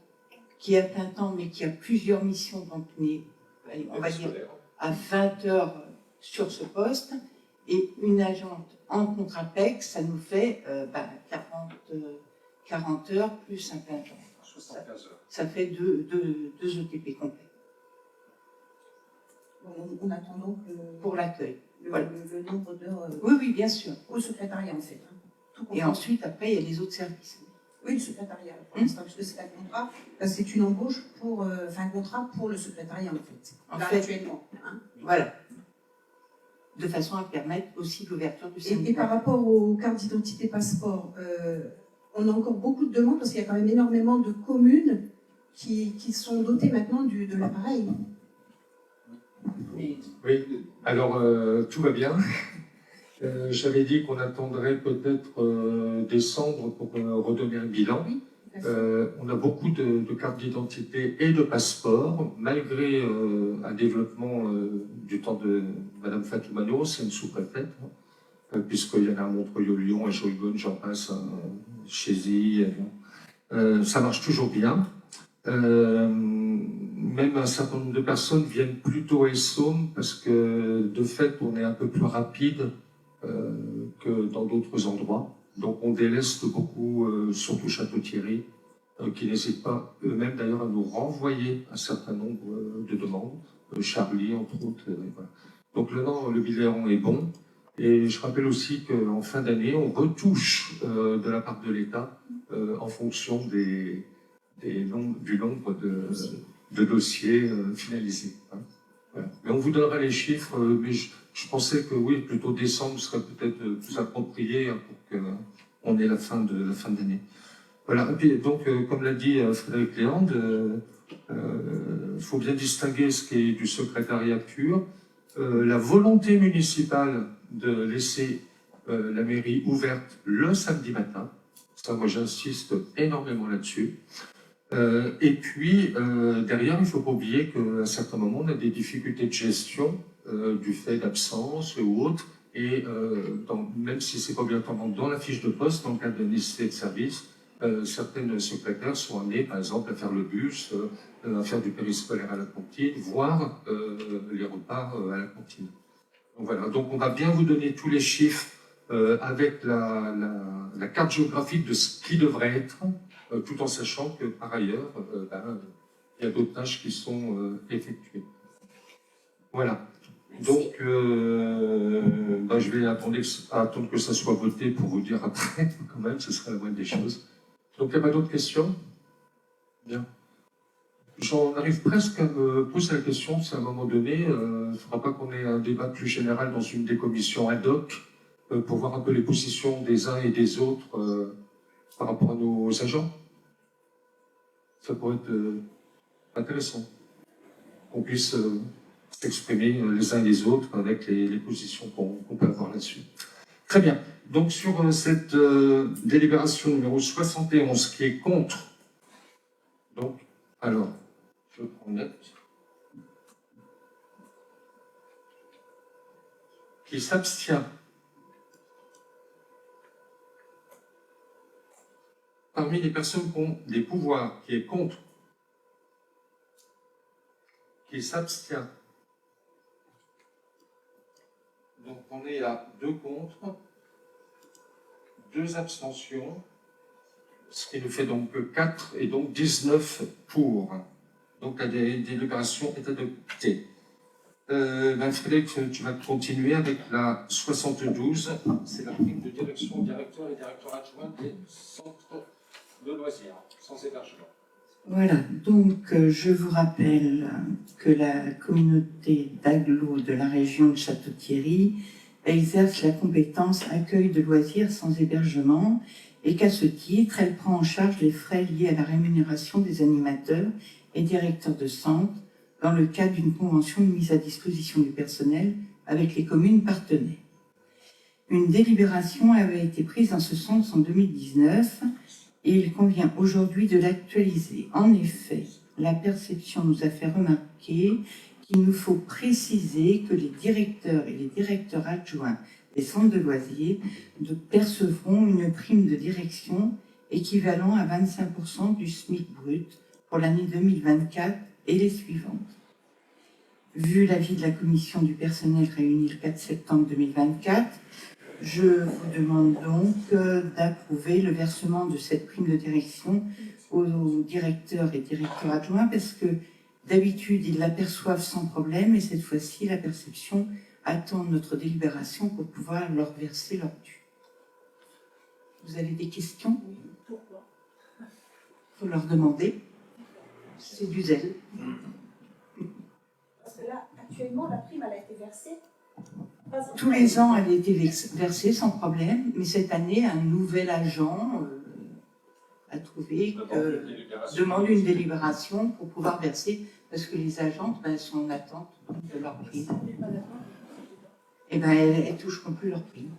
qui est à plein temps mais qui a plusieurs missions, donc on va dire à 20 heures sur ce poste, et une agente en contrat PEC, ça nous fait 40 heures plus un plein temps. 75 heures. Ça fait deux ETP complets. On attend donc pour l'accueil. Le nombre d'heures Oui, bien sûr. au secrétariat en fait. Hein. Et ensuite, après, il y a les autres services. Oui, le secrétariat, pour l'instant, parce que c'est un contrat, c'est une embauche pour, un contrat pour le secrétariat en fait. Actuellement. Hein. Voilà. De façon à permettre aussi l'ouverture du syndicat. Et par rapport aux cartes d'identité passeport, on a encore beaucoup de demandes parce qu'il y a quand même énormément de communes qui sont dotées maintenant de l'appareil. Oui, alors tout va bien. J'avais dit qu'on attendrait peut-être décembre pour redonner un bilan. Oui, on a beaucoup de cartes d'identité et de passeports, malgré un développement du temps de Madame Fatoumano, c'est une sous-préfète, puisqu'il y en a à Montreuil-Lyon, à Joygonne, j'en passe, Chézy. Ça marche toujours bien. Même un certain nombre de personnes viennent plutôt à Essômes parce que de fait on est un peu plus rapide que dans d'autres endroits. Donc on déleste beaucoup, surtout Château-Thierry, qui n'hésitent pas eux-mêmes d'ailleurs à nous renvoyer un certain nombre de demandes, Charlie entre autres. Voilà. Donc le bilan est bon. Et je rappelle aussi qu'en fin d'année, on retouche de la part de l'État en fonction du nombre de dossiers finalisés. Hein. Voilà. Mais on vous donnera les chiffres, mais je pensais que oui, plutôt décembre serait peut-être plus approprié pour qu'on ait la fin d'année. Voilà. Et puis, donc, comme l'a dit Frédéric Léand, il faut bien distinguer ce qui est du secrétariat pur. La volonté municipale de laisser la mairie ouverte le samedi matin, ça moi j'insiste énormément là-dessus. Et puis, derrière, il ne faut pas oublier qu'à certains moments, on a des difficultés de gestion du fait d'absence ou autre, et même si ce n'est pas obligatoirement dans la fiche de poste, dans le cadre de nécessité de service, certaines secrétaires sont amenées, par exemple, à faire le bus, à faire du périscolaire à la cantine, voire les repas à la cantine. Donc voilà, donc on va bien vous donner tous les chiffres avec la carte géographique de ce qui devrait être, tout en sachant que par ailleurs, il y a d'autres tâches qui sont effectuées. Voilà. Donc, je vais attendre que ça soit voté pour vous dire après, quand même, ce serait la moindre des choses. Donc, il n'y a pas d'autres questions? Bien. J'en arrive presque à me poser la question si à un moment donné, il ne faudra pas qu'on ait un débat plus général dans une des commissions ad hoc pour voir un peu les positions des uns et des autres par rapport à nos agents. Ça pourrait être intéressant qu'on puisse s'exprimer les uns et les autres avec les positions qu'on peut avoir là-dessus. Très bien. Donc sur cette délibération numéro 71 qui est contre, donc, alors, je prends note, qui s'abstient. Parmi les personnes qui ont des pouvoirs, qui est contre, qui s'abstient. Donc on est à 2 contre, 2 abstentions, ce qui nous fait donc 4 et donc 19 pour. Donc la délibération est adoptée. Frédéric, tu vas continuer avec la 72, c'est la prime de direction, directeur et directeur adjoint des centres de loisirs, sans hébergement. Voilà, donc je vous rappelle que la communauté d'agglo de la région de Château-Thierry exerce la compétence accueil de loisirs sans hébergement et qu'à ce titre, elle prend en charge les frais liés à la rémunération des animateurs et directeurs de centre dans le cadre d'une convention de mise à disposition du personnel avec les communes partenaires. Une délibération avait été prise en ce sens en 2019 et il convient aujourd'hui de l'actualiser. En effet, la perception nous a fait remarquer qu'il nous faut préciser que les directeurs et les directeurs adjoints des centres de loisirs percevront une prime de direction équivalent à 25% du SMIC brut pour l'année 2024 et les suivantes. Vu l'avis de la commission du personnel réunie le 4 septembre 2024, je vous demande donc d'approuver le versement de cette prime de direction aux directeurs et directeurs adjoints parce que d'habitude, ils l'aperçoivent sans problème et cette fois-ci, la perception attend notre délibération pour pouvoir leur verser leur dû. Vous avez des questions? Pourquoi? Il faut leur demander. C'est du zèle. Parce que là, actuellement, la prime, elle a été versée. Tous les ans, elle a été versée sans problème, mais cette année, un nouvel agent a trouvé demande une délibération pour pouvoir verser, parce que les agentes sont en attente de leur prime. Et bien, elles ne toucheront plus leur prime.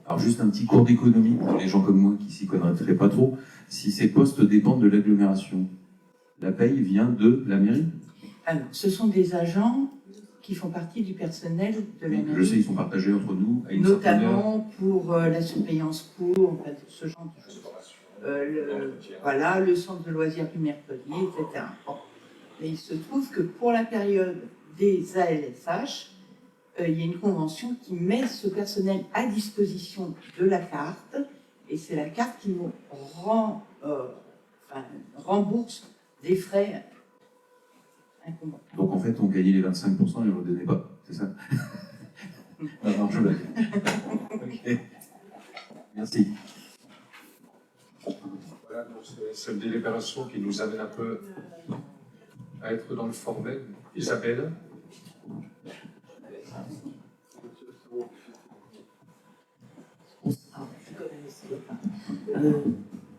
Alors juste un petit cours d'économie pour les gens comme moi qui s'y connaîtraient pas trop. Si ces postes dépendent de l'agglomération, la paye vient de la mairie? Alors, ce sont des agents qui font partie du personnel de la mairie. Je sais, ils sont partagés entre nous. À une notamment pour la surveillance cour, ce genre de choses. Voilà, le centre de loisirs du mercredi, etc. Bon. Mais il se trouve que pour la période des ALSH, il y a une convention qui met ce personnel à disposition de la carte, et c'est la carte qui nous rembourse des frais incombants. Donc en fait, on gagnait les 25% et on ne le donnait pas, c'est ça? Non, je blague. Ok. Merci. Voilà, donc c'est une délibération qui nous amène un peu à être dans le formel. Isabelle?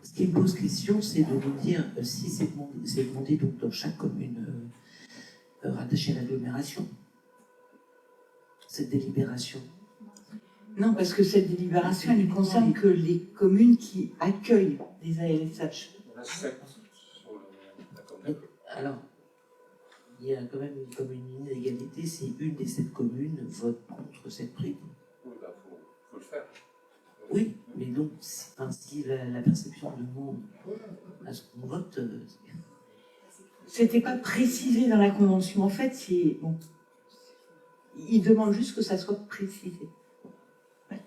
Ce qui me pose question, c'est de nous dire si c'est demandé donc dans chaque commune rattachée à l'agglomération, cette délibération. Non, parce que cette délibération, elle ne concerne que les communes qui accueillent des ALSH. On a 7 sur la commune. Alors, il y a quand même comme une inégalité si une des 7 communes vote contre cette prime. Oui, il faut le faire. Oui, mais mais donc, si la perception demande à ce qu'on vote, C'était pas précisé dans la convention. En fait, c'est bon. Il demande juste que ça soit précisé. Ouais.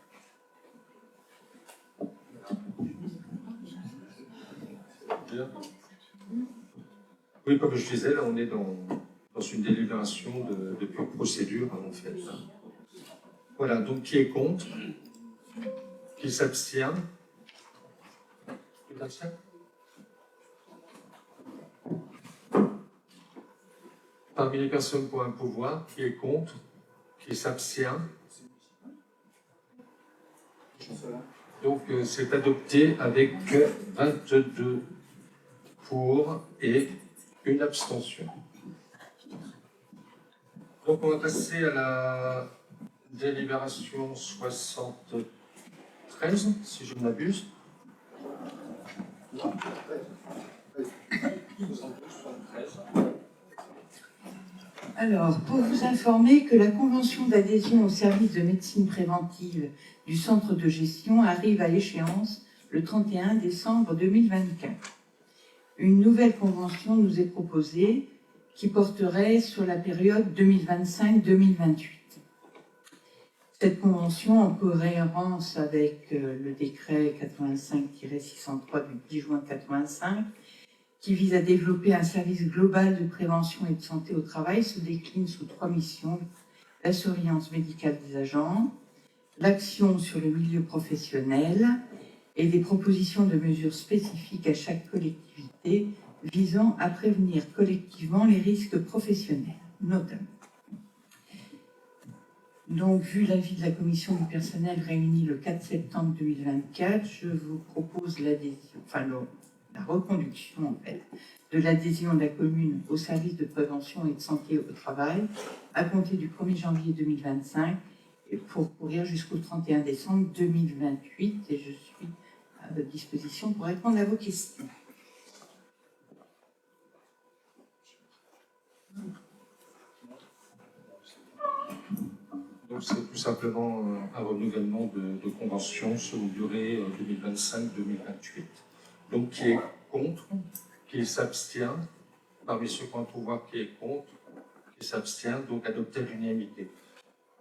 Oui, comme je disais, là, on est dans une délibération de pure procédure, en fait. Voilà, donc qui est contre? Qui s'abstient? Qui s'abstient? Parmi les personnes pour un pouvoir, qui est contre? Qui s'abstient? Donc, c'est adopté avec 22 pour et une abstention. Donc, on va passer à la délibération 73, si je ne m'abuse. Alors, pour vous informer que la convention d'adhésion au service de médecine préventive du centre de gestion arrive à échéance le 31 décembre 2024. Une nouvelle convention nous est proposée qui porterait sur la période 2025-2028. Cette convention, en cohérence avec le décret 85-603 du 10 juin 85, qui vise à développer un service global de prévention et de santé au travail, se décline sous 3 missions: la surveillance médicale des agents, l'action sur le milieu professionnel et des propositions de mesures spécifiques à chaque collectivité visant à prévenir collectivement les risques professionnels, notamment. Donc, vu l'avis de la commission du personnel réunie le 4 septembre 2024, je vous propose l'adhésion, la reconduction en fait, de l'adhésion de la commune au service de prévention et de santé au travail à compter du 1er janvier 2025 et pour courir jusqu'au 31 décembre 2028. Et je suis à votre disposition pour répondre à vos questions. Donc c'est tout simplement un renouvellement de convention sur une durée 2025-2028. Donc qui est contre, qui s'abstient, parmi ceux qui ont un pouvoir qui est contre, qui s'abstient, donc adopté à l'unanimité.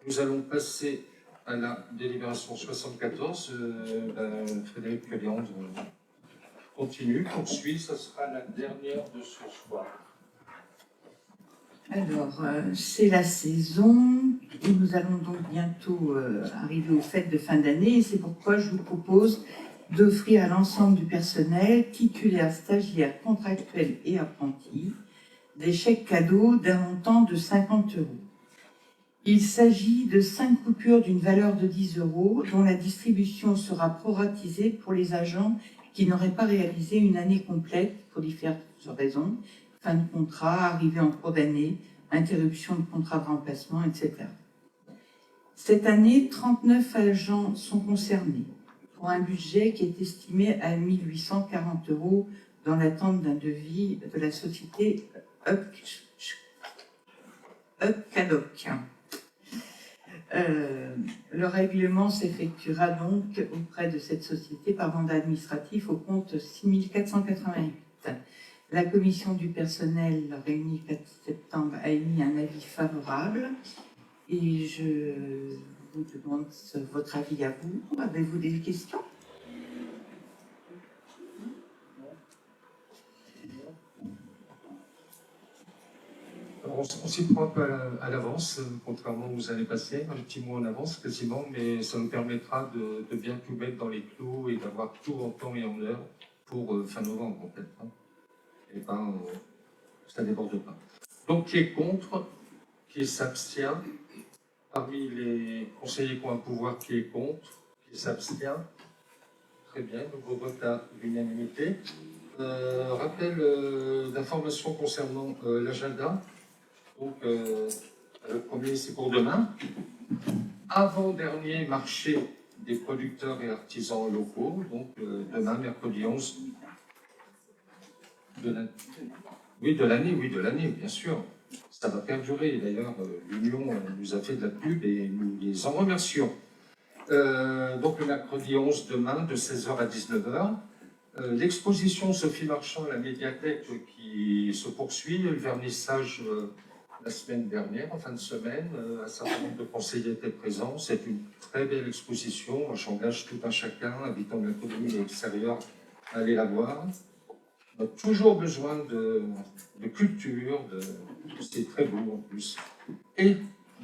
Nous allons passer à la délibération 74. Frédéric Léandre continue, poursuit, ce sera la dernière de ce soir. Alors, c'est la saison et nous allons donc bientôt arriver aux fêtes de fin d'année et c'est pourquoi je vous propose d'offrir à l'ensemble du personnel, titulaires, stagiaires, contractuels et apprentis, des chèques cadeaux d'un montant de 50 €. Il s'agit de 5 coupures d'une valeur de 10 € dont la distribution sera proratisée pour les agents qui n'auraient pas réalisé une année complète pour différentes raisons: fin de contrat, arrivée en cours d'année, interruption de contrat de remplacement, etc. Cette année, 39 agents sont concernés pour un budget qui est estimé à 1 840 € dans l'attente d'un devis de la société Upcadoc. Le règlement s'effectuera donc auprès de cette société par mandat administratif au compte 6488. La commission du personnel réunie le 4 septembre a émis un avis favorable et je vous demande votre avis à vous. Avez-vous des questions? On s'y prend un peu à l'avance, contrairement aux années passées, un petit mois en avance quasiment, mais ça nous permettra de bien tout mettre dans les clous et d'avoir tout en temps et en heure pour fin novembre en fait. Et pas, ça ne déborde pas. Donc qui est contre, qui s'abstient, parmi les conseillers qui ont un pouvoir, qui est contre, qui s'abstient. Très bien, donc on vote à l'unanimité. Rappel d'informations concernant l'agenda. Donc le premier c'est pour demain. Avant-dernier marché des producteurs et artisans locaux, donc demain, mercredi 11. De l'année, bien sûr. Ça va perdurer. D'ailleurs, l'Union nous a fait de la pub et nous les en remercions. Donc le mercredi 11 demain, de 16h à 19h. L'exposition Sophie Marchand à la médiathèque qui se poursuit, le vernissage la semaine dernière, en fin de semaine, un certain nombre de conseillers étaient présents. C'est une très belle exposition. Moi, j'engage tout un chacun, habitant de la commune et extérieure, à aller la voir. On a toujours besoin de culture, c'est très beau en plus. Et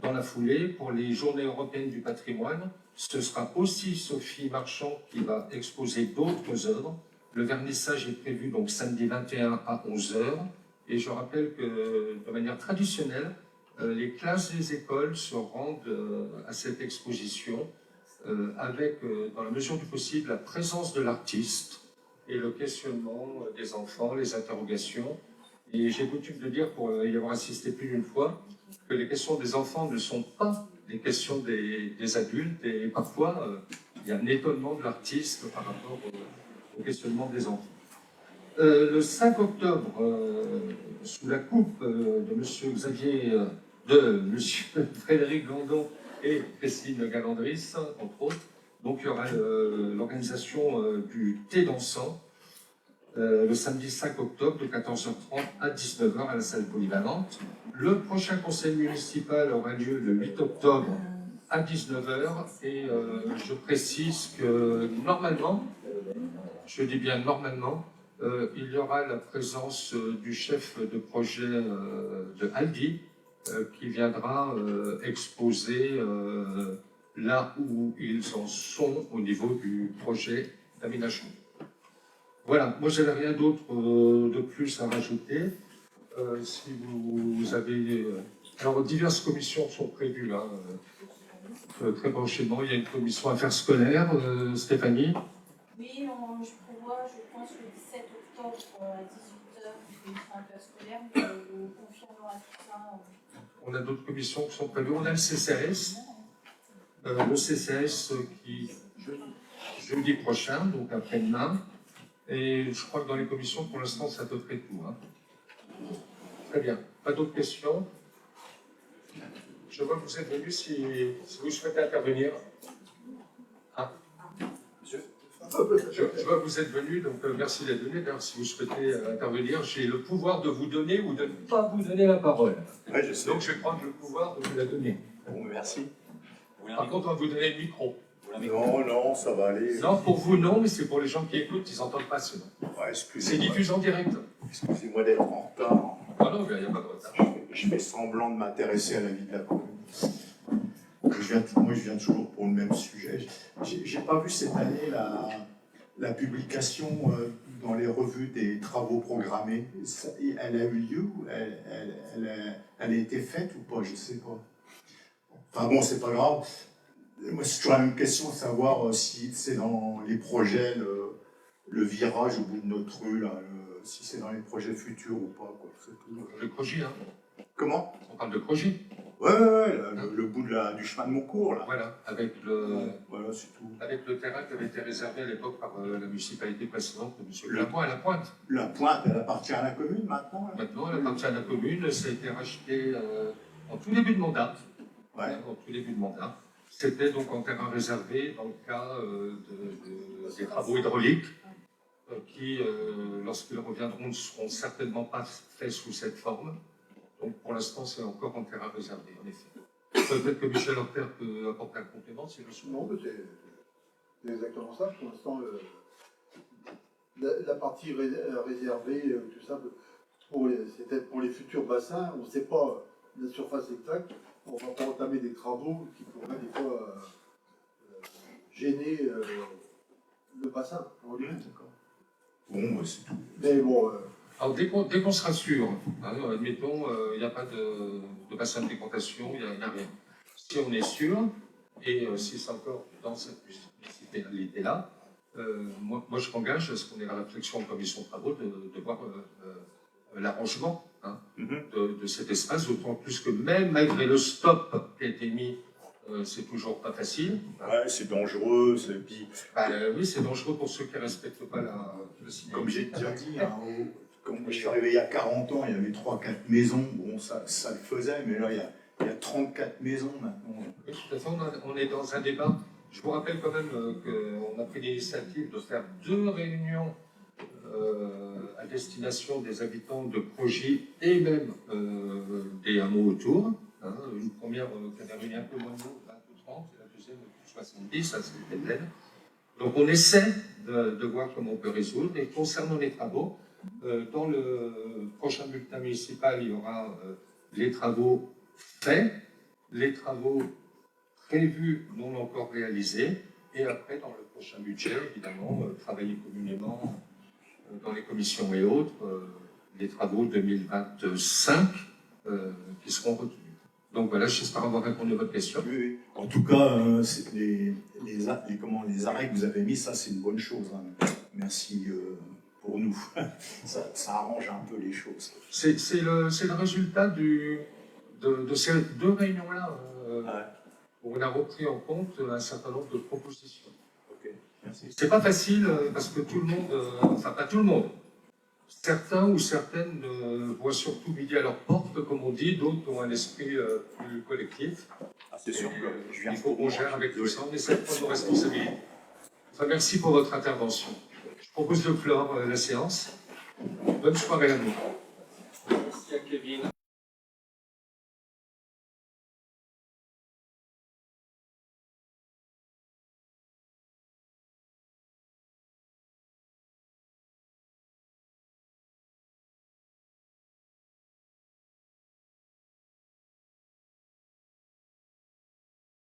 dans la foulée, pour les Journées européennes du patrimoine, ce sera aussi Sophie Marchand qui va exposer d'autres œuvres. Le vernissage est prévu donc samedi 21 à 11h. Et je rappelle que de manière traditionnelle, les classes des écoles se rendent à cette exposition avec, dans la mesure du possible, la présence de l'artiste et le questionnement des enfants, les interrogations. Et j'ai coutume de dire, pour y avoir assisté plus d'une fois, que les questions des enfants ne sont pas les questions des adultes, et parfois il y a un étonnement de l'artiste par rapport au questionnement des enfants. Le 5 octobre, sous la coupe de M. Frédéric Gandon et Christine Galandris, entre autres, donc il y aura l'organisation du thé dansant le samedi 5 octobre de 14h30 à 19h à la salle polyvalente. Le prochain conseil municipal aura lieu le 8 octobre à 19h et je précise que normalement, je dis bien normalement, il y aura la présence du chef de projet de Aldi qui viendra exposer là où ils en sont au niveau du projet d'aménagement. Voilà, moi je n'avais rien d'autre de plus à rajouter. Si vous avez... alors diverses commissions sont prévues là, très prochainement. Il y a une commission affaires scolaires, Stéphanie. Oui, je prévois, je pense, le 17 octobre à 18h, une commission affaires scolaires, nous confirmera tout ça. On a d'autres commissions qui sont prévues. On a le CCAS. Le CCAS qui, jeudi prochain, donc après-demain. Et je crois que dans les commissions, pour l'instant, c'est à peu près tout. Hein. Très bien. Pas d'autres questions? Je vois que vous êtes venu si vous souhaitez intervenir. Ah. Je vois que vous êtes venu, donc merci d'être venu. D'ailleurs, si vous souhaitez intervenir, j'ai le pouvoir de vous donner ou de ne pas vous donner la parole. Ouais, je sais. Donc je vais prendre le pouvoir de vous la donner. Bon, merci. Par contre, on va vous donner le micro. Non, non, ça va aller. Non, pour vous, non, mais c'est pour les gens qui écoutent, ils n'entendent pas sinon. Ouais, c'est diffusé en direct. Excusez-moi d'être en retard. Ah non, il n'y a pas de retard. Je fais semblant de m'intéresser à la vie de la commune. Moi, je viens toujours pour le même sujet. J'ai pas vu cette année la publication dans les revues des travaux programmés. Elle a eu lieu ou elle a été faite ou pas? Je sais pas. Enfin bon, c'est pas grave. Moi, c'est toujours la même question de savoir si c'est dans les projets, le virage au bout de notre rue, là, si c'est dans les projets futurs ou pas. Quoi. Le projet, hein. Comment? On parle de projet. Ouais, le bout du chemin de Moncourt, là. Voilà, avec le, voilà, c'est tout. Avec le terrain qui avait été réservé à l'époque par la municipalité précédente de M. Lapointe à la Pointe. La Pointe, elle appartient à la commune maintenant? Là. Maintenant, elle appartient à la commune. Ça a été racheté en tout début de mandat. Ouais. En tout début de mandat. C'était donc en terrain réservé dans le cas des travaux hydrauliques qui, lorsqu'ils reviendront, ne seront certainement pas faits sous cette forme. Donc pour l'instant, c'est encore en terrain réservé, en effet. Peut-être que Michel Horter peut apporter un complément, si je suis. Non, mais c'est exactement ça. Pour l'instant, la partie réservée, tout ça, c'est peut-être pour les futurs bassins. On ne sait pas la surface exacte. On ne va pas entamer des travaux qui pourraient des fois gêner le bassin. Bon, c'est tout. Mais bon. Alors, dès qu'on sera sûr, hein, admettons, il n'y a pas de bassin de décantation, il n'y a rien. Si on est sûr, et si c'est encore dans cette municipalité-là, moi je m'engage à ce qu'on ait la réflexion en commission de travaux de voir l'arrangement hein, de cet espace, d'autant plus que même malgré le stop qui a été mis, c'est toujours pas facile. Ouais, c'est dangereux, puis... oui, c'est dangereux pour ceux qui ne respectent pas le signal. Comme j'ai déjà dit, hein, quand je suis arrivé il y a 40 ans, il y avait 3-4 maisons, bon, ça le faisait, mais là, il y a 34 maisons maintenant. Oui, de toute façon, on est dans un débat Je vous rappelle quand même qu'on a pris l'initiative de faire 2 réunions à destination des habitants de Progis et même des hameaux autour. Hein, une première qui avait réuni un peu moins de monde, 20 ou 30, et la deuxième 70, ça c'était pleine. Donc on essaie de voir comment on peut résoudre. Et concernant les travaux, dans le prochain bulletin municipal, il y aura les travaux faits, les travaux prévus non encore réalisés, et après dans le prochain budget, évidemment, travailler communément dans les commissions et autres, les travaux 2025 qui seront retenus. Donc voilà, j'espère avoir répondu à votre question. Oui, oui. En tout cas, les arrêts que vous avez mis, ça c'est une bonne chose. Hein. Merci pour nous. ça arrange un peu les choses. C'est le résultat de ces 2 réunions-là où on a repris en compte un certain nombre de propositions. Ok, merci. C'est pas facile parce que tout le monde, enfin pas tout le monde, certains ou certaines voient surtout midi à leur porte, comme on dit, d'autres ont un esprit plus collectif. Ah, c'est sûr que je viens. Il faut qu'on gère avec tout ça, on essaie de prendre nos responsabilités. Enfin, merci pour votre intervention. Je propose de clore la séance. Bonne soirée à vous. Merci à Kevin.